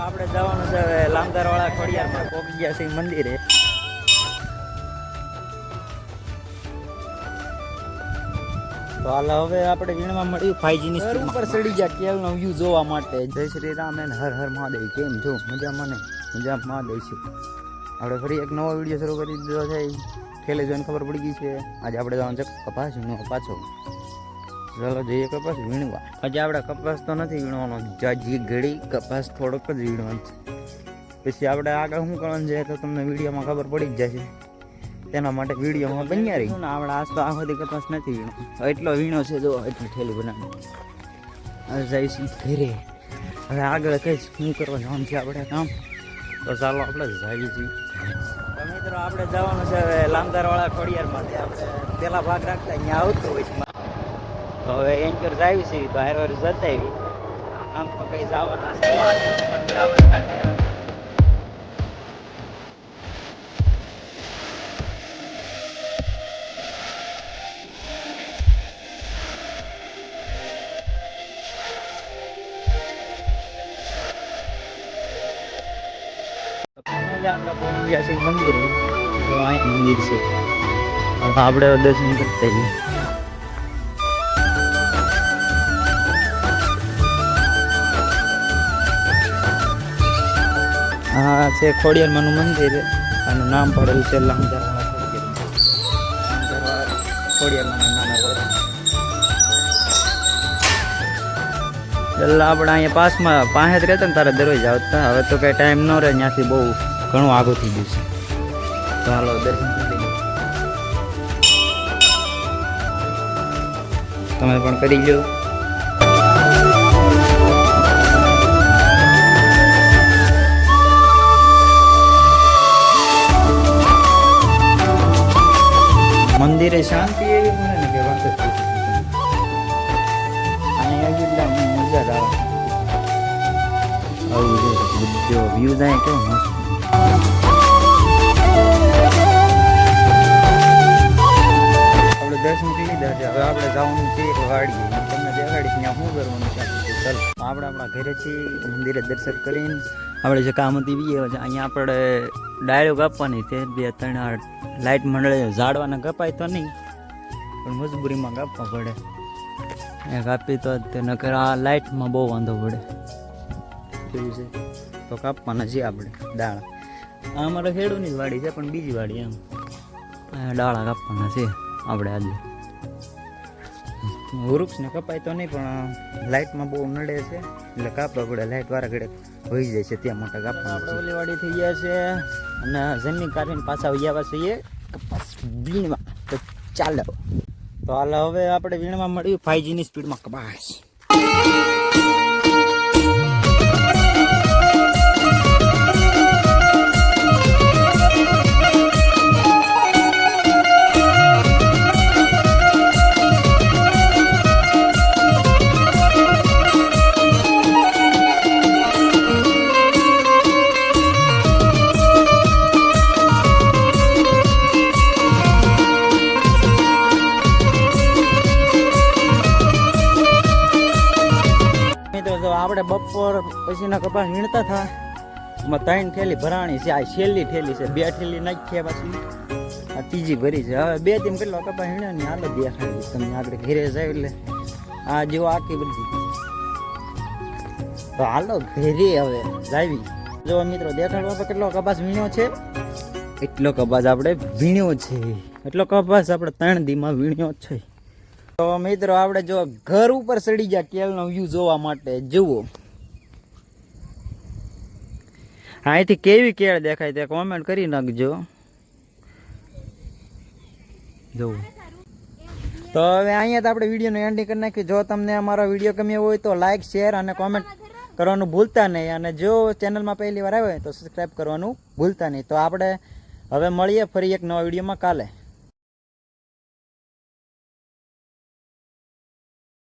આપણે જવાનું છે હવે લામદારવાળા ખોડિયારમાં પહોંચી ગયા છે મંદિરે. તો હાલ હવે આપણે વીણવા મળ્યું 5G ની સ્પીડ ઉપર ચડી ગયા કેલનો વ્યૂ જોવા માટે. જય શ્રી રામ અને હર હર મહાદેવ. કેમ છો? મજામાં ને? મજામાં મહાદેવ છે. આપણે ફરી એક નવો વિડીયો શરૂ કરી દીધો છે. ખેલે જોઈને ખબર પડી ગઈ છે. આજે આપણે જવાનું છે કપાસ વીણવા પાછો. ચાલો જઈએ કપાસ વીણવા. આજે આપણે કપાસ તો નથી વીણવાનો, જાજી ઘડી કપાસ થોડોક જ વીણવાનો છે. પછી આપણે આગળ શું કરવાનું છે તો તમને વિડીયોમાં ખબર પડી જ જશે. તેના માટે વિડીયોમાં બન્યા રહી ને. આપણે આજ તો આ બધી કપાસ નથી વીણો, એટલો વીણો છે જો, એટલી ઠેલી બનાવી. હવે જઈશું ઘરે. હવે આગળ કહીશ શું કરવા જવાનું છે આપણે કામ. તો ચાલો આપણે જઈએ છીએ. મિત્રો આપણે જવાનું છે હવે લામદારવાળા ખોડિયારમાં. આપણે પેલા ભાગ રાખતા અહીંયા આવતું હોય છે. તો હવે એન્કર જાય છે તો હાર જતા આવી આમ તો કઈ જવાના છે. મંદિર મંદિર છે, આપણે દર્શન કરતા હા છે ખોડિયારમાંનું મંદિર. આનું નામ પડેલું છે લામદારવાળા ખોડિયારમાંનું નામે ઓળખ. પેલા આપણે અહીંયા પાસમાં પાસે જ રહેતા ને તારે દરરોજ આવતા. હવે તો કઈ ટાઈમ ન રહે, ત્યાંથી બહુ ઘણું આગું થઈ ગયું છે. તો હાલો દર્શન કરી લો. તમે પણ કરી લો. મંદિરે શાંતિ એવી મળે ને કે વાત જ અહીંયા કેટલા મજા આવે. આવું જો વ્યૂ જાય કેવો મસ્ત. આપણે દર્શન કરી લીધા છે. હવે આપણે જવાનું છે એક વાડીએ. તમને દેખાડીશ ત્યાં શું કરવાનું છે. ચાલો આપણે આપણા ઘરે છીએ, મંદિરે દર્શન કરીને આપણે જે કામ હતી વીએ અહીંયા આપણે ડાળીઓ કાપવાની છે. 2-3 લાઇટ મંડળે ઝાડવાના કપાય તો નહીં, પણ મજબૂરીમાં કાપવા પડે. એ કાપી તો નકર આ લાઇટમાં બહુ વાંધો પડે. જોયું છે તો કાપવાના છે આપણે ડાળા. આ અમારે ખેડૂની જ વાડી છે, પણ બીજી વાડી એમ ડાળા કાપવાના છે આપણે આજે. વૃક્ષને કપાય તો નહીં, પણ લાઇટમાં બહુ નડે છે એટલે કાપવા પડે. લાઇટ વાળા ઘડે હોઈ જાય છે ત્યાં મોટા કાપવા. આપણે ઓલી વાડી થઈ ગયા છે અને જમીન કાઢીને પાછા આવ્યા છીએ કપાસ વીણવા. તો ચાલો તો હાલ હવે આપણે વીણવા મળ્યું 5G ની સ્પીડમાં કપાસ. આપણે બપોર પછીના કપાસ વીણતા હતા. એમાં 3 ઠેલી ભરાણી છે. આ છેલ્લી ઠેલી છે. 2 ઠેલી નાખી પછી આ ત્રીજી ભરી છે. હવે 2 થી કેટલો કપાસ વીણ્યાની હાલત દેખાડી તમને આગળ ઘેરે જાય એટલે આ જેવો આખી બધી. તો હાલો ઘેરે હવે જાવી. જો મિત્રો દેખાડવા પર કેટલો કપાસ વીણ્યો છે. એટલો કપાસ આપણે વીણ્યો છે. એટલો કપાસ આપણે 3 દીમાં વીણ્યો છે. તો મિત્રો આપણે જો ઘર ઉપર ચડી ગયા કેલનો વ્યૂ જોવા માટે. જુઓ અહીંથી કેવી કેળ દેખાય તે કોમેન્ટ કરી નાખજો. જુઓ તો હવે અહીંયા તો આપણે વિડીયોનો એન્ડિંગ કરી નાખ્યું. જો તમને અમારો વિડીયો ગમ્યો હોય તો લાઇક, શેર અને કોમેન્ટ કરવાનું ભૂલતા નહીં. અને જો ચેનલમાં પહેલી વાર આવ્યો હોય તો સબસ્ક્રાઈબ કરવાનું ભૂલતા નહીં. તો આપણે હવે મળીએ ફરી એક નવા વિડીયોમાં કાલે.